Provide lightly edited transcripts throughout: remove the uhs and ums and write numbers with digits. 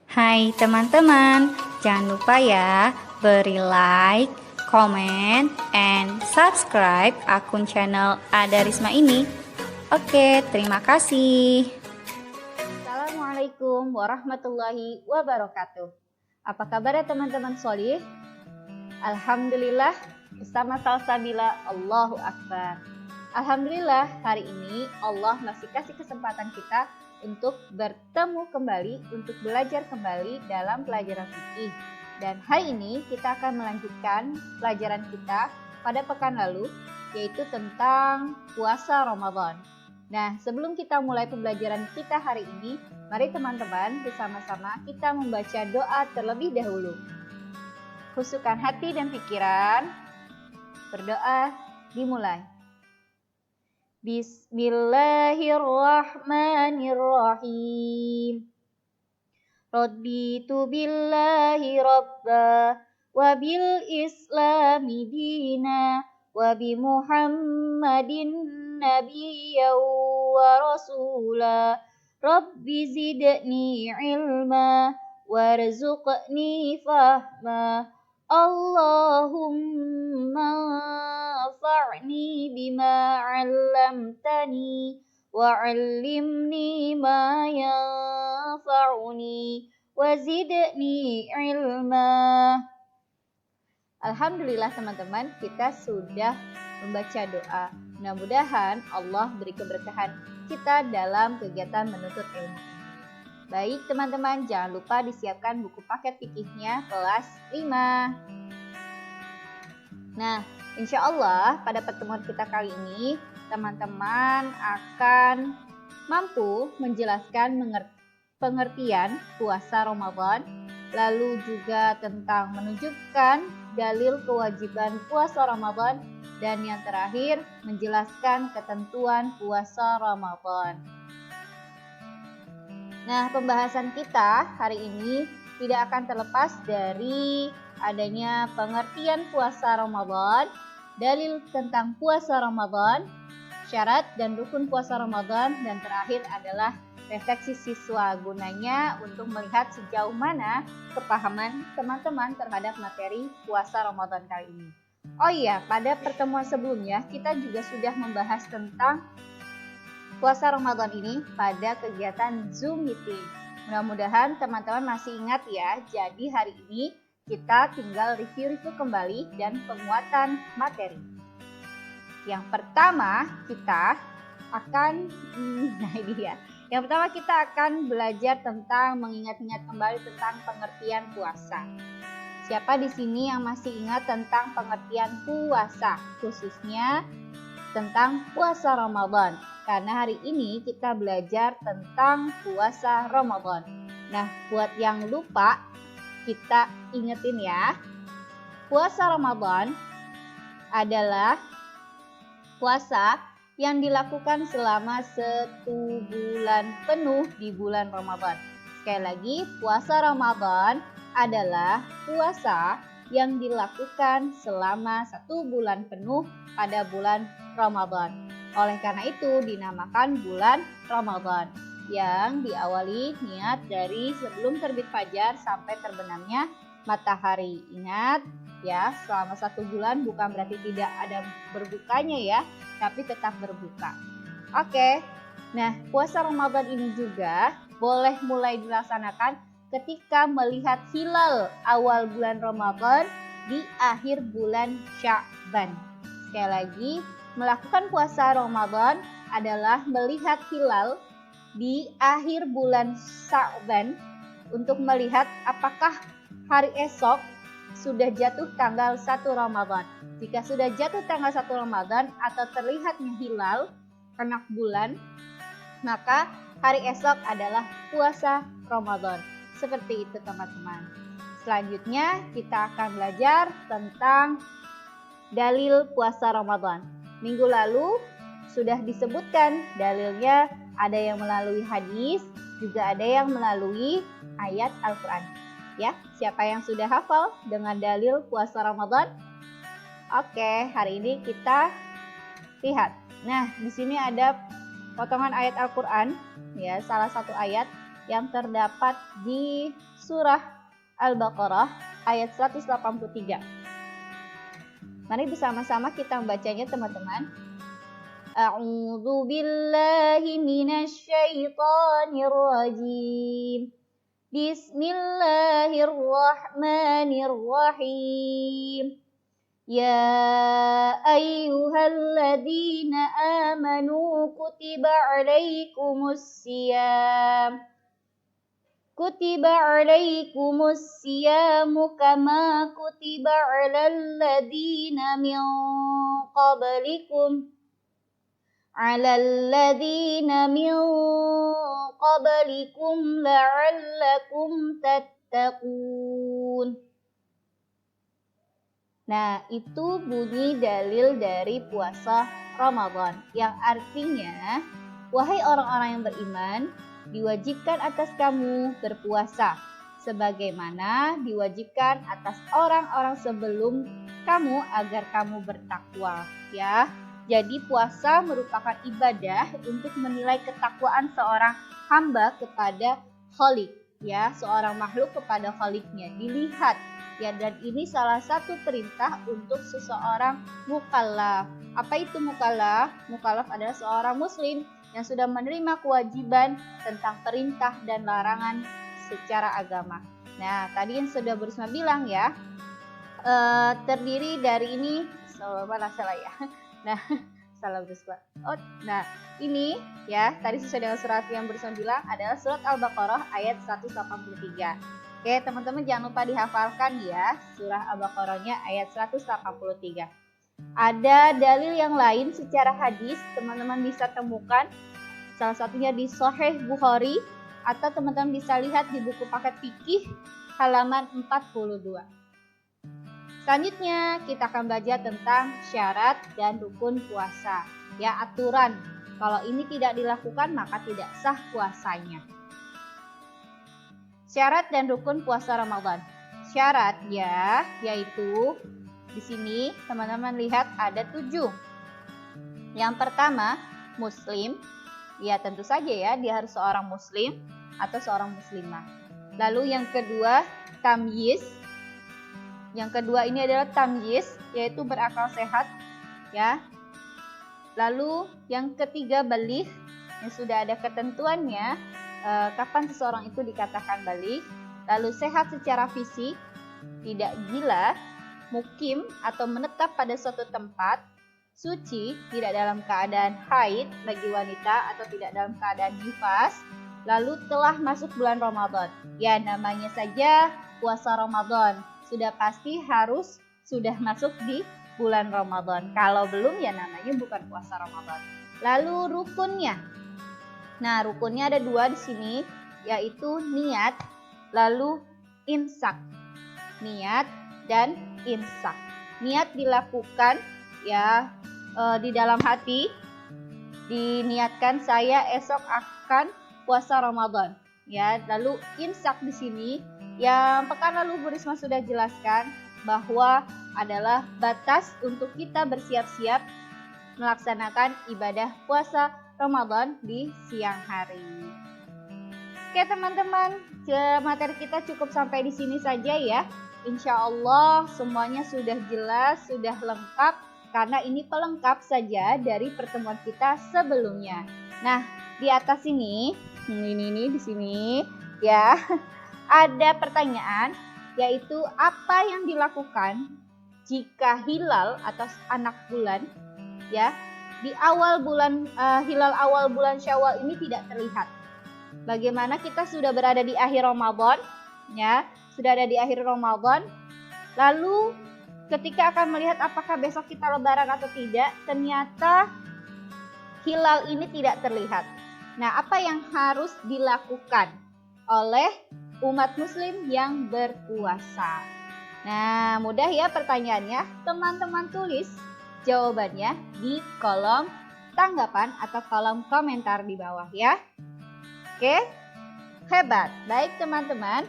Hai teman-teman, jangan lupa ya beri like, comment, and subscribe akun channel Ada Risma ini. Oke, terima kasih. Assalamualaikum warahmatullahi wabarakatuh. Apa kabar ya teman-teman solih? Alhamdulillah, bersama Salsabila, Allahu Akbar. Alhamdulillah, hari ini Allah masih kasih kesempatan kita untuk bertemu kembali, untuk belajar kembali dalam pelajaran fikih. Dan hari ini kita akan melanjutkan pelajaran kita pada pekan lalu, yaitu tentang puasa Ramadan. Nah, sebelum kita mulai pembelajaran kita hari ini, mari teman-teman bersama-sama kita membaca doa terlebih dahulu. Khusyukkan hati dan pikiran, berdoa dimulai. Bismillahirrahmanirrahim. Raditu billahi rabba wa bil islami dina wa bi Muhammadin nabiyyan wa rasula. Rabbi zidni ilma warzuqni fahma. Allahumma anfa'ni bima 'allamtani wa 'allimni ma yanfa'uni wa zidni ilma. Alhamdulillah teman-teman, kita sudah membaca doa. Mudah-mudahan Allah beri keberkahan kita dalam kegiatan menuntut ilmu. Baik teman-teman, jangan lupa disiapkan buku paket fikihnya kelas 5. Nah, insya Allah pada pertemuan kita kali ini, teman-teman akan mampu menjelaskan pengertian puasa Ramadan, lalu juga tentang menunjukkan dalil kewajiban puasa Ramadan, dan yang terakhir menjelaskan ketentuan puasa Ramadan. Nah, pembahasan kita hari ini tidak akan terlepas dari adanya pengertian puasa Ramadan, dalil tentang puasa Ramadan, syarat dan rukun puasa Ramadan, dan terakhir adalah refleksi siswa, gunanya untuk melihat sejauh mana kepahaman teman-teman terhadap materi puasa Ramadan kali ini. Oh iya, pada pertemuan sebelumnya kita juga sudah membahas tentang puasa Ramadan ini pada kegiatan Zoom meeting. Mudah-mudahan teman-teman masih ingat ya. Jadi hari ini kita tinggal review kembali dan penguatan materi. Yang pertama kita akan Yang pertama kita akan belajar tentang mengingat-ingat kembali tentang pengertian puasa. Siapa di sini yang masih ingat tentang pengertian puasa, khususnya tentang puasa Ramadan? Karena hari ini kita belajar tentang puasa Ramadan. Nah, buat yang lupa, kita ingetin ya. Puasa Ramadan adalah puasa yang dilakukan selama 1 bulan penuh di bulan Ramadan. Sekali lagi, puasa Ramadan adalah puasa yang dilakukan selama 1 bulan penuh pada bulan Ramadan. Oleh karena itu dinamakan bulan Ramadan yang diawali niat dari sebelum terbit fajar sampai terbenamnya matahari. Ingat ya, selama 1 bulan bukan berarti tidak ada berbukanya ya, tapi tetap berbuka. Oke, nah puasa Ramadan ini juga boleh mulai dilaksanakan ketika melihat hilal awal bulan Ramadan di akhir bulan Sya'ban. Sekali lagi, melakukan puasa Ramadan adalah melihat hilal di akhir bulan Sya'ban untuk melihat apakah hari esok sudah jatuh tanggal 1 Ramadan. Jika sudah jatuh tanggal 1 Ramadan atau terlihatnya hilal kenak bulan, maka hari esok adalah puasa Ramadan. Seperti itu teman-teman. Selanjutnya kita akan belajar tentang dalil puasa Ramadan. Minggu lalu sudah disebutkan dalilnya, ada yang melalui hadis, juga ada yang melalui ayat Al-Quran. Ya, siapa yang sudah hafal dengan dalil puasa Ramadan? Oke, hari ini kita lihat. Nah, di sini ada potongan ayat Al-Quran, ya, salah satu ayat yang terdapat di surah Al-Baqarah ayat 183. Mari bersama-sama kita membacanya teman-teman. A'udzu billahi minasy syaithanir rajim. Bismillahirrahmanirrahim. Ya ayyuhalladzina amanu kutiba alaikumus siyamu kama kutiba alal ladzina min qablikum la'allakum tattaqun. Nah, itu bunyi dalil dari puasa Ramadan yang artinya, wahai orang-orang yang beriman, diwajibkan atas kamu berpuasa sebagaimana diwajibkan atas orang-orang sebelum kamu agar kamu bertakwa, ya. Jadi puasa merupakan ibadah untuk menilai ketakwaan seorang hamba kepada Khalik, ya, seorang makhluk kepada Khaliknya, dilihat. Ya, dan ini salah satu perintah untuk seseorang mukallaf. Apa itu mukallaf? Mukallaf adalah seorang muslim yang sudah menerima kewajiban tentang perintah dan larangan secara agama. Nah, tadi yang sudah Burisma bilang ya, terdiri dari ini, ini ya, tadi sesuai dengan surat yang Burisma bilang adalah surat Al-Baqarah ayat 183. Oke, teman-teman jangan lupa dihafalkan ya, surah Al-Baqarahnya ayat 183. Ada dalil yang lain secara hadis, teman-teman bisa temukan salah satunya di Sahih Bukhari atau teman-teman bisa lihat di buku paket fikih halaman 42. Selanjutnya kita akan belajar tentang syarat dan rukun puasa. Ya, aturan. Kalau ini tidak dilakukan maka tidak sah puasanya. Syarat dan rukun puasa Ramadan. Syarat ya, yaitu di sini teman-teman lihat ada 7. Yang pertama, muslim. Ya, tentu saja ya, dia harus seorang muslim atau seorang muslimah. Lalu yang kedua, tamyiz. Yang kedua ini adalah tamyiz, yaitu berakal sehat, ya. Lalu yang ketiga, baligh, yang sudah ada ketentuannya kapan seseorang itu dikatakan baligh. Lalu sehat secara fisik, tidak gila, mukim atau menetap pada suatu tempat, suci, tidak dalam keadaan haid bagi wanita atau tidak dalam keadaan nifas, lalu telah masuk bulan Ramadan. Ya, namanya saja puasa Ramadan, sudah pasti harus sudah masuk di bulan Ramadan. Kalau belum ya namanya bukan puasa Ramadan. Lalu rukunnya. Nah, rukunnya ada 2 di sini, yaitu niat, lalu imsak. Niat dan imsak. Niat dilakukan ya di dalam hati, diniatkan saya esok akan puasa Ramadan. Ya, lalu imsak di sini yang pekan lalu Bu Risma sudah jelaskan bahwa adalah batas untuk kita bersiap-siap melaksanakan ibadah puasa Ramadan di siang hari. Oke teman-teman, materi kita cukup sampai di sini saja ya. Insya Allah semuanya sudah jelas, sudah lengkap, karena ini pelengkap saja dari pertemuan kita sebelumnya. Nah, di atas ini di sini ya, ada pertanyaan, yaitu apa yang dilakukan jika hilal atau anak bulan ya di awal bulan hilal awal bulan Syawal ini tidak terlihat. Bagaimana kita sudah berada di akhir Ramadan ya, sudah ada di akhir Ramadan, lalu ketika akan melihat apakah besok kita lebaran atau tidak, ternyata hilal ini tidak terlihat. Nah, apa yang harus dilakukan oleh umat muslim yang berpuasa? Nah, mudah ya pertanyaannya. Teman-teman tulis jawabannya di kolom tanggapan atau kolom komentar di bawah ya. Oke, hebat. Baik teman-teman,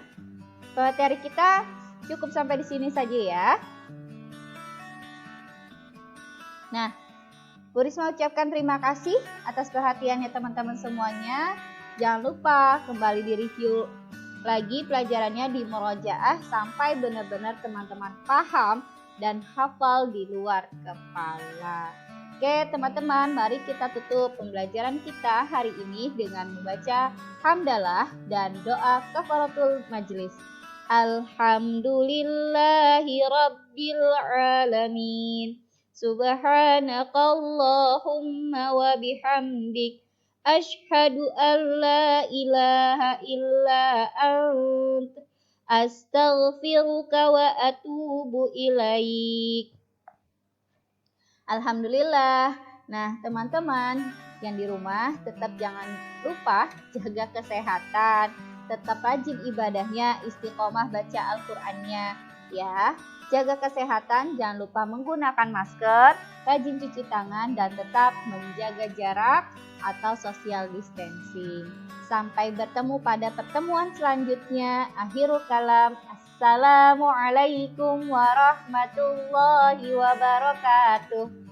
materi kita cukup sampai di sini saja ya. Nah, Bu Risma ucapkan terima kasih atas perhatiannya teman-teman semuanya. Jangan lupa kembali direview lagi pelajarannya di murojaah sampai benar-benar teman-teman paham dan hafal di luar kepala. Oke teman-teman, mari kita tutup pembelajaran kita hari ini dengan membaca hamdalah dan doa kafaratul majlis. Alhamdulillahi rabbil alamin. Subhanakallahumma wa bihamdik. Ashhadu an la ilaha illa ant. Astaghfiruka wa atubu ilaik. Alhamdulillah. Nah, teman-teman yang di rumah tetap jangan lupa jaga kesehatan, tetap rajin ibadahnya, istiqomah baca Al-Qur'annya ya. Jaga kesehatan, jangan lupa menggunakan masker, rajin cuci tangan dan tetap menjaga jarak atau social distancing. Sampai bertemu pada pertemuan selanjutnya. Akhirul kalam. Assalamualaikum warahmatullahi wabarakatuh.